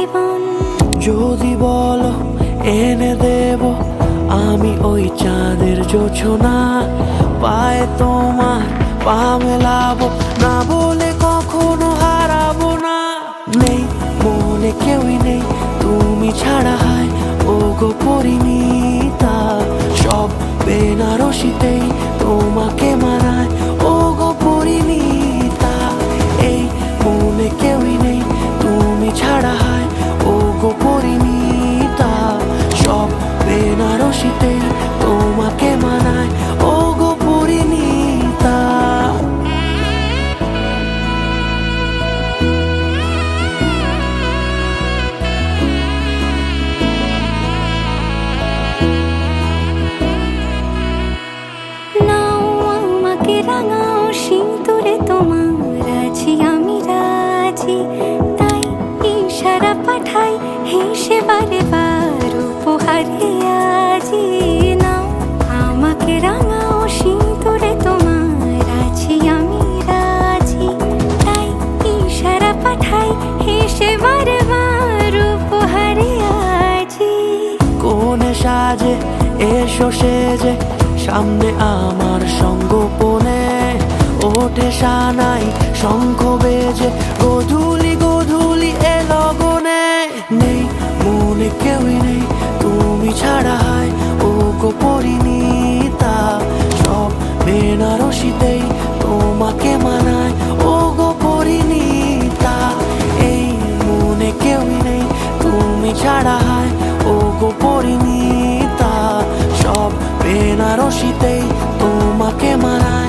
জীবন। যদি বলো এনে দেব আমি ওই চাঁদের জোছনা, পায়ে তোমার পা মেলাবো, না বলে কখনো হারাবো না। নেই মনে কেউই নেই তুমি ছাড়া, হায় ও গো পরিণীতা, সব বেনারসিতেই তোমাকে মানায় ও গো পরিণীতা। এই মনে কেউই নেই তুমি ছাড়া, হায় ও গো পরিণীতা, সব বেনারসিতেই তোমাকে মানায় ও গো পরিণীতা। নাও আমাকে রাঙাও সিঁদুরে তোমার আছি আমি রাজি, তাই ইশারা পাঠাই হেসে বারে বার উপহারে আজি। নাও আমাকে রাঙাও সিঁদুরে তোমার আছি আমি রাজি, তাই ইশারা পাঠাই হেসে বারে বার উপহারে আজি। কোনে সাজে এসো সেজে সামনে আমার সঙ্গোপনে, ওঠে সানাই শঙ্খ বেজে গধূলি গধূলি এ লগনে। নেই মনে কেউই নেই তুমি ছাড়া, হায় ও গো পরিণীতা, সব বেনারসিতেই তোমাকে মানায় ও গো পরিণীতা। এই মনে কেউই নেই তুমি ছাড়া, হায় ও গো পরিণীতা, সব বেনারসিতেই তোমাকে মানায়